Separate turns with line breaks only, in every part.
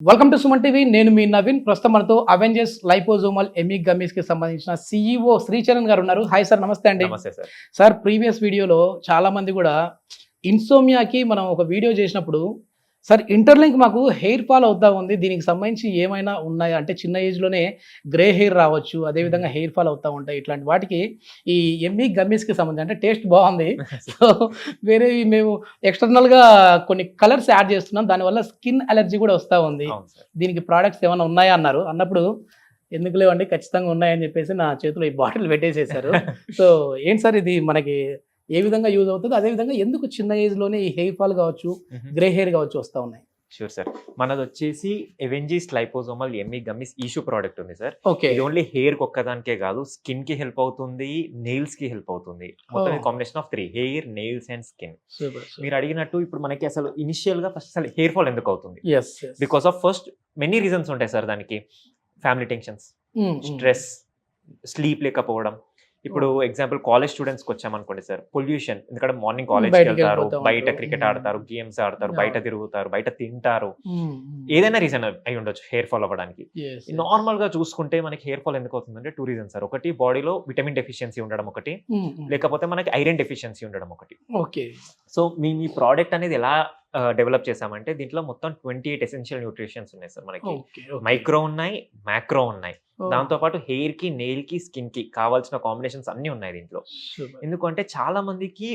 Welcome to Suman TV. నేను మీ నవీన్. ప్రస్తుతం మనతో అవెంజర్స్ లైపోజోమల్ ఎమిక్ గమీస్ కి సంబంధించిన CEO శ్రీచరణ్ గారు ఉన్నారు. హాయ్ సార్, నమస్తే అండి.
నమస్తే సార్.
సార్, ప్రీవియస్ వీడియోలో చాలా మంది కూడా ఇన్సోమియాకి మనం ఒక వీడియో చేసినప్పుడు సార్ ఇంటర్లింక్ మాకు హెయిర్ ఫాల్ అవుతా ఉంది, దీనికి సంబంధించి ఏమైనా ఉన్నాయా అంటే చిన్న ఏజ్లోనే గ్రే హెయిర్ రావచ్చు, అదేవిధంగా హెయిర్ ఫాల్ అవుతూ ఉంటాయి, ఇట్లాంటి వాటికి ఈ ఎమిక్ గమ్మీస్కి సంబంధించి అంటే టేస్ట్ బాగుంది, సో వేరే మేము ఎక్స్టర్నల్గా కొన్ని కలర్స్ యాడ్ చేస్తున్నాం, దానివల్ల స్కిన్ అలర్జీ కూడా వస్తూ ఉంది, దీనికి ప్రోడక్ట్స్ ఏమైనా ఉన్నాయా అన్నప్పుడు ఎందుకు లేవండి, ఖచ్చితంగా ఉన్నాయని చెప్పేసి నా చేతిలో ఈ బాటిల్ పెట్టేసేసారు. సో ఏంటి సార్ ఇది మనకి ఏ విధంగా యూజ్ అవుతుంది, అదేవిధంగా ఎందుకు చిన్న ఏజ్లోనే ఈ హెయిర్ ఫాల్ కావచ్చు, గ్రే హెయిర్ కావచ్చు వస్తూ ఉన్నాయి?
Sure sir. మనది వచ్చేసి అవెంజర్స్ లైపోజోమల్ ఎమిక్ గమ్మీస్ ఇష్యూ ప్రోడక్ట్ ఉంది సార్.
ఓకే.
ఇది ఓన్లీ హెయిర్ ఒక్కదానికే కాదు, స్కిన్ కి హెల్ప్ అవుతుంది, నెయిల్స్ కి హెల్ప్ అవుతుంది. మొత్తం combination of 3 hair, nails and skin. మీరు అడిగినట్టు ఇప్పుడు మనకి అసలు ఇనిషియల్ గా ఫస్ట్ అసలు హెయిర్ ఫాల్ ఎందుకు అవుతుంది? Because of first many reasons ఉంటాయి సార్ దానికి. ఫ్యామిలీ టెన్షన్స్, స్ట్రెస్, స్లీప్ లేకపోవడం. ఇప్పుడు ఎగ్జాంపుల్ కాలేజ్ స్టూడెంట్స్ కి వచ్చామనుకోండి సార్, పొల్యూషన్. ఎందుకంటే మార్నింగ్ కాలేజ్ కి వెళ్తారు, బయట క్రికెట్ ఆడతారు, గేమ్స్ ఆడతారు, బయట తిరుగుతారు, బయట తింటారు, ఏదైనా రీజన్ అయి ఉండొచ్చు హెయిర్ ఫాల్ అవ్వడానికి. నార్మల్ గా చూసుకుంటే మనకి హెయిర్ ఫాల్ ఎందుకు అవుతుందంటే 2 రీజన్స్ సార్. ఒకటి బాడీలో విటమిన్ డెఫిషియన్సీ ఉండడం ఒకటి, లేకపోతే మనకి ఐరన్ డెఫిషియన్సీ ఉండడం ఒకటి.
ఓకే. సో
మీ ప్రోడక్ట్ అనేది ఎలా డెవలప్ చేసామంటే దీంట్లో మొత్తం 28 ఎసెన్షియల్ న్యూట్రిషన్స్ ఉన్నాయి సార్. మనకి మైక్రో ఉన్నాయి, మ్యాక్రో ఉన్నాయి. దాంతో పాటు హెయిర్ కి, నెయిల్ కి, స్కిన్ కి కావాల్సిన కాంబినేషన్స్ అన్ని ఉన్నాయి దీంట్లో. ఎందుకంటే చాలా మందికి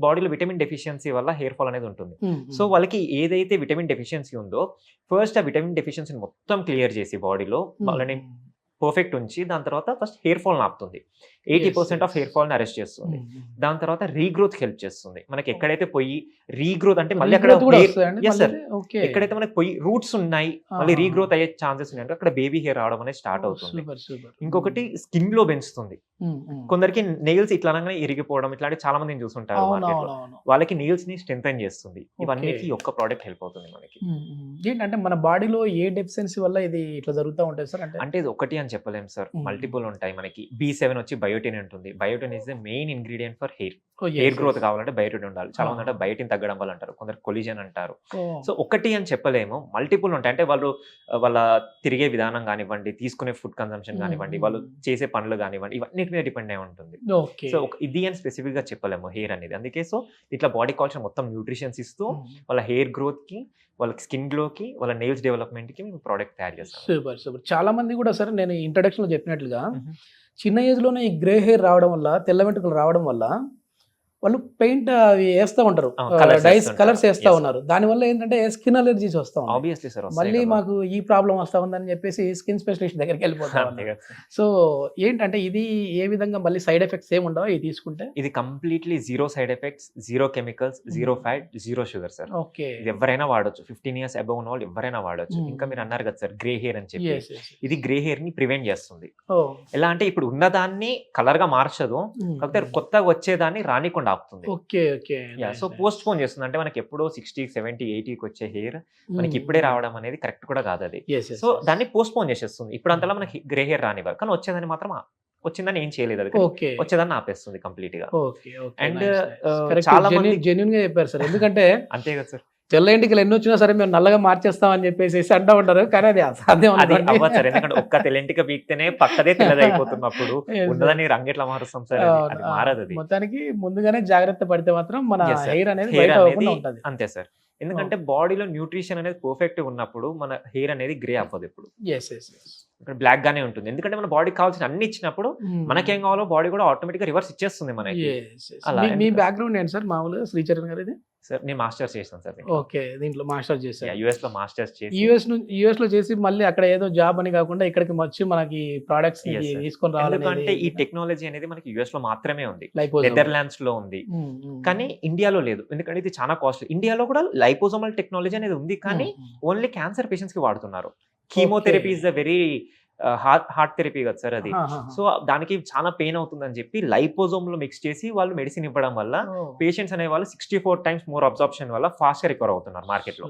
బాడీలో విటమిన్ డెఫిషియన్సీ వల్ల హెయిర్ ఫాల్ అనేది ఉంటుంది. సో వాళ్ళకి ఏదైతే విటమిన్ డెఫిషియన్సీ ఉందో ఫస్ట్ ఆ విటమిన్ డెఫిషియన్సీ మొత్తం క్లియర్ చేసి బాడీలో వాళ్ళని పర్ఫెక్ట్ ఉంచి దాని తర్వాత ఫస్ట్ హెయిర్ ఫాల్ ఆపుతుంది. 80% ఆఫ్ హెయిర్ ఫాల్ ని అరెస్ట్ చేస్తుంది. దాని తర్వాత రీగ్రోత్ హెల్ప్ చేస్తుంది. మనకి ఎక్కడైతే పోయి రీగ్రోత్ అంటే మళ్ళీ అక్కడ ఎక్కడైతే మనకి పోయి రూట్స్ ఉన్నాయి, మళ్ళీ రీగ్రోత్ అయ్యే ఛాన్సెస్ ఉన్నాయి, అక్కడ బేబీ హెయిర్ రావడం అనేది స్టార్ట్ అవుతుంది. ఇంకొకటి స్కిన్ లో పెంచుతుంది. కొందరికి నెయిల్స్ ఇట్లా అనగానే ఇరిగిపోవడం, ఇట్లాంటి చాలా మందిని చూస్తుంటారు మార్కెట్ లో. వాళ్ళకి నెయిల్స్ ని స్ట్రెంథెన్ చేస్తుంది. ఇవన్నీ ఒక్క ప్రోడక్ట్ హెల్ప్ అవుతుంది మనకి.
ఏంటంటే మన బాడీలో ఏ డెఫిషియన్సీ వల్ల ఇది ఇట్లా జరుగుతూ ఉంటుంది సార్?
అంటే ఇది ఒకటి అని చెప్పలేము సార్, మల్టిపుల్ ఉంటాయి. మనకి B7 వచ్చి బయోటిన్ ఉంటుంది. Biotin is the main ingredient for hair growth కావాలంటే బయోటిన్ ఉండాలి. చాలా మంది అంటే బయోటిన్ తగ్గడం వల్ల అంటారు, కొందరు కొలిజన్ అంటారు. సో ఒకటి అని చెప్పలేము, మల్టిపుల్ ఉంటాయి. అంటే వాళ్ళ తిరిగే విధానం కానివ్వండి, తీసుకునే ఫుడ్ కన్సంప్షన్ కానివ్వండి, వాళ్ళు చేసే పనులు కానివ్వండి, ఇవన్నిటి మీద డిపెండ్ అయి ఉంటుంది. సో ఇది అని స్పెసిఫిక్ గా చెప్పలేము హెయిర్ అనేది. అందుకే సో ఇట్లా బాడీ కావాల్సిన మొత్తం న్యూట్రిషన్స్ ఇస్తూ వాళ్ళ హెయిర్ గ్రోత్ కి, వాళ్ళ స్కిన్ గ్లో కి, వాళ్ళ నెయిల్స్ డెవలప్మెంట్ కి మేము ప్రోడక్ట్ తయారు చేస్తాం.
సూపర్. చాలా మంది కూడా సరే, నేను ఇంట్రడక్షన్ లో చెప్పినట్లుగా చిన్న ఏజ్ లోనే ఈ గ్రే హెయిర్ రావడం వల్ల, తెల్ల వెంట్రుకలు రావడం వల్ల వాళ్ళు పెయింట్ అవి వేస్తూ ఉంటారు, కలర్స్ వేస్తూ ఉన్నారు. దానివల్ల ఏంటంటే స్కిన్ అలర్జీస్ వస్తా ఉన్నాయి. మళ్ళీ మాకు ఈ ప్రాబ్లం వస్తా ఉందని చెప్పేసి స్కిన్ స్పెషలిస్ట్ దగ్గరికి వెళ్ళిపోతాం. సో ఏంటంటే ఇది ఏ విధంగా మళ్ళీ సైడ్ ఎఫెక్ట్స్ ఏమి ఉండవు ఇది తీసుకుంటే?
ఇది completely zero side effects, zero chemicals, zero fat, zero sugar sir.
Okay.
ఇది ఎవరైనా వాడొచ్చు, 15 years అబౌవ్ ఉన్న వాళ్ళు ఎవరైనా వాడొచ్చు. ఇంకా మీరు అన్నారు కదా సార్ గ్రే హెయిర్ అని చెప్పి, ఇది గ్రే హెయిర్ ని ప్రివెంట్ చేస్తుంది. ఎలా అంటే ఇప్పుడు ఉన్నదాన్ని కలర్ గా మార్చదు, కాకపోతే కొత్తగా వచ్చేదాన్ని రానికుండా ఆపుతుంది. సో పోస్ట్ పోన్ చేస్తుంది. అంటే మనకి ఎప్పుడో 60, 70, 80కి వచ్చే హెయిర్ మనకి ఇప్పుడే రావడం అనేది కరెక్ట్ కూడా కాదు అది. సో దాన్ని పోస్ట్ పోన్ చేసేస్తుంది. ఇప్పుడు అంతలా మనకి గ్రే హెయిర్ రానివ్వరు, కానీ వచ్చేదాన్ని మాత్రం వచ్చిందని ఏం చేయలేదు, అది వచ్చేదాన్ని ఆపేస్తుంది కంప్లీట్ గా. అండ్ చాలా మంది
జెన్యూన్ గా చెప్పారు సార్, ఎందుకంటే
అంతే కదా సార్,
తెల్ల ఇంటికి ఎన్ని వచ్చినా సరే మేము నల్లగా మార్చేస్తాం అని చెప్పేసి అంటూ ఉంటారు, కానీ అది అసాధ్యం.
అది అవ్వదు సార్, ఎందుకంటే ఒక్క తెల్లంటికి పీక్తేనే పక్కదే తెల్లదైపోతున్నప్పుడు ఉన్నదాన్ని రంగు ఎట్లా మారుస్తాం సార్? అది మారదు. అది
మొత్తానికి ముందుగానే జాగ్రత్త పడితే మాత్రం మన హెయిర్ అనేది ఉంటుంది.
అంతే సార్, ఎందుకంటే బాడీలో న్యూట్రిషన్ అనేది పర్ఫెక్ట్ ఉన్నప్పుడు మన హెయిర్ అనేది గ్రే అవ్వదు ఎప్పుడు, బ్లాక్ గానే ఉంటుంది. ఎందుకంటే మన బాడీకి కావాల్సిన అన్ని ఇచ్చినప్పుడు మనకేం కావాలో బాడీ కూడా ఆటోమేటిక్ గా రివర్స్ ఇచ్చేస్తుంది మనకి.
మీ బ్యాక్గ్రౌండ్ ఏంటి సార్? మామూలుగా శ్రీచరణ్ గారు ఇది
సార్ నేను మాస్టర్స్ చేస్తాను సార్.
ఓకే, దీంట్లో మాస్టర్స్ చేశారు.
యుఎస్ లో మాస్టర్స్ చేసి
యుఎస్ లో చేసి మళ్ళీ అక్కడ ఏదో జాబ్ అని కాకుండా ఇక్కడికి వచ్చి మనకి ప్రొడక్ట్స్ తీసుకొని రావాలి.
ఎందుకంటే ఈ టెక్నాలజీ అనేది మనకి యుఎస్ లో మాత్రమే ఉంది, నెదర్లాండ్స్ లో ఉంది, కానీ ఇండియాలో లేదు. ఎందుకంటే ఇది చాలా కాస్ట్లీ. ఇండియాలో కూడా లైపోజోమల్ టెక్నాలజీ అనేది ఉంది, కానీ ఓన్లీ క్యాన్సర్ పేషెంట్స్ కి వాడుతున్నారు. Chemotherapy is the very heart therapy కదా సార్ అది. సో దానికి చాలా పెయిన్ అవుతుందని చెప్పి లైపోజోమ్ లో మిక్స్ చేసి వాళ్ళు మెడిసిన్ ఇవ్వడం వల్ల పేషెంట్స్ అనే వాళ్ళు 64 టైమ్స్ మోర్ అబ్జార్ప్షన్ వల్ల ఫాస్ట్ గా రికవర్ అవుతున్నారు మార్కెట్ లో.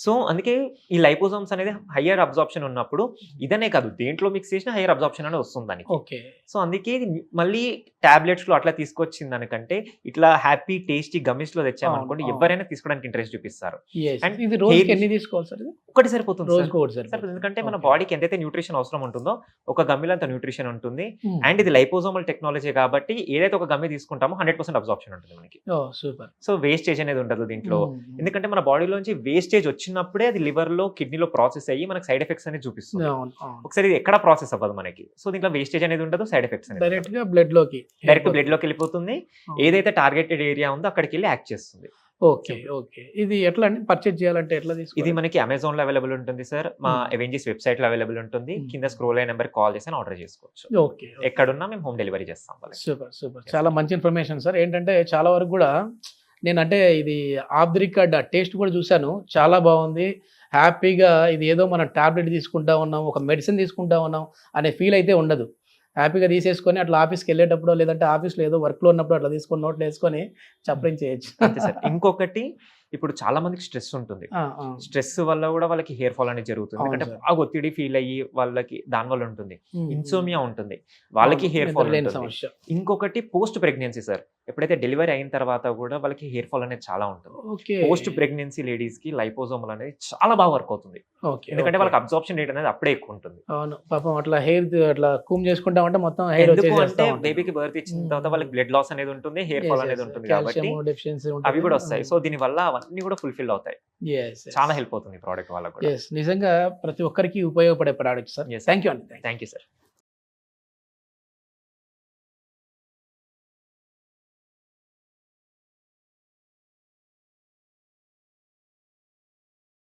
సో అందుకే ఈ లైపోజోమ్స్ అనేది హయ్యర్ అబ్జార్ప్షన్ ఉన్నప్పుడు ఇదనే కాదు దేంట్లో మిక్స్ చేసినా హయ్యర్ అబ్జార్ప్షన్ అనేది వస్తుంది దానికి. సో అందుకే మళ్ళీ టాబ్లెట్స్ లో అట్లా తీసుకొచ్చిన దానికంటే ఇట్లా హ్యాపీ టేస్టీ గమిస్ లో తెచ్చామనుకోండి ఎవరైనా తీసుకోవడానికి ఇంట్రెస్ట్ చూపిస్తారు.
అండ్ ఇది రోజుకి ఎన్ని తీసుకోవాలి సార్?
ఒకటి సరిపోతుంది
సార్.
ఎందుకంటే మన బాడీకి ఎంతైతే న్యూట్రిషన్ అవసరం ఉంటుందో ఒక గమ్మిలో అంత న్యూట్రిషన్ ఉంటుంది. అండ్ ఇది లైపోజోమల్ టెక్నాలజీ కాబట్టి ఏదైతే ఒక గమ్మి తీసుకుంటామో 100% అబ్జార్ప్షన్ ఉంటుంది మనకి.
సూపర్.
సో వేస్టేజ్ అనేది ఉండదు దీంట్లో. ఎందుకంటే మన బాడీలోంచి వేస్టేజ్ వచ్చినప్పుడే అది లివర్ లో కిడ్నీలో ప్రాసెస్ అయ్యి మనకి సైడ్ ఎఫెక్ట్స్ అనేది చూపిస్తుంది. ఒకసారి ఇది ఎక్కడ ప్రాసెస్ అవ్వదు మనకి. సో దీంట్లో వేస్టేజ్ అనేది ఉండదు, సైడ్ ఎఫెక్ట్స్ అనేది
డైరెక్ట్ బ్లడ్ లోకి
వెళ్ళిపోతుంది. ఏదైతే టార్గెటెడ్ ఏరియా ఉందో అక్కడికి వెళ్ళి యాక్ట్ చేస్తుంది.
ఓకే. ఇది ఎట్లా అండి పర్చేజ్ చేయాలంటే ఎట్లా తీసుకోవాలి?
ఇది మనకి అమెజాన్ లో అవైలబుల్ ఉంటుంది సార్, మా ఎవెంజీస్ వెబ్సైట్ లో అవైలబుల్ ఉంటుంది. కింద స్క్రోల్ అయిన నెంబర్ కాల్ చేసి ఆర్డర్ చేసుకోవచ్చు.
ఓకే.
ఎక్కడున్నా మేము హోమ్ డెలివరీ చేస్తాం.
సూపర్. చాలా మంచి ఇన్ఫర్మేషన్ సార్. ఏంటంటే చాలా వరకు కూడా నేనంటే ఇది ఆఫ్ ది రికార్డ్ టేస్ట్ కూడా చూశాను, చాలా బాగుంది. హ్యాపీగా ఇది ఏదో మనం టాబ్లెట్ తీసుకుంటా ఉన్నాం, ఒక మెడిసిన్ తీసుకుంటా ఉన్నాం అనే ఫీల్ అయితే ఉండదు. హ్యాపీగా తీసేసుకొని అట్లా ఆఫీస్కి వెళ్ళేటప్పుడు లేదంటే ఆఫీస్లో ఏదో వర్క్లో ఉన్నప్పుడు అట్లా తీసుకొని నోట్లు వేసుకొని చప్పరించేయచ్చు.
అంతే సార్. ఇంకొకటి ఇప్పుడు చాలా మందికి స్ట్రెస్ ఉంటుంది. స్ట్రెస్ వల్ల కూడా వాళ్ళకి హెయిర్ ఫాల్ అనేది జరుగుతుంది. ఎందుకంటే బాగా ఒత్తిడి ఫీల్ అయ్యి వాళ్ళకి దాని వల్ల ఉంటుంది. ఇన్సోమియా ఉంటుంది, వాళ్ళకి హెయిర్ ఫాల్ ఉంటుంది. ఇంకొకటి పోస్ట్ ప్రెగ్నెన్సీ సార్. ఎప్పుడైతే డెలివరీ అయిన తర్వాత కూడా వాళ్ళకి హెయిర్ ఫాల్ అనేది చాలా ఉంటుంది. పోస్ట్ ప్రెగ్నెన్సీ లేడీస్ కి లైపోజోమల్ అనేది చాలా బాగా వర్క్ అవుతుంది. ఎందుకంటే వాళ్ళకి అబ్జార్ప్షన్ రేట్ అనేది అప్పుడే ఎక్కువ ఉంటుంది.
అవును పాపం అట్లా హెయిర్ అట్లా కూమ్ చేసుకుంటా ఉంటే మొత్తం హెయిర్
అంటే బేబీకి బర్త్ ఇచ్చిన తర్వాత వాళ్ళకి బ్లడ్ లాస్ అనేది ఉంటుంది, హెయిర్ ఫాల్ అనేది ఉంటుంది కాబట్టి అవి కూడా వస్తాయి. సో దీని వల్ల అవన్నీ కూడా ఫుల్ఫిల్ అవుతాయి. చాలా హెల్ప్ అవుతుంది ఈ ప్రోడక్ట్ వల్ల కూడా.
నిజంగా ప్రతి ఒక్కరికి ఉపయోగపడే ప్రోడక్ట్ సార్. థ్యాంక్ యూ అండి.
Thank you sir.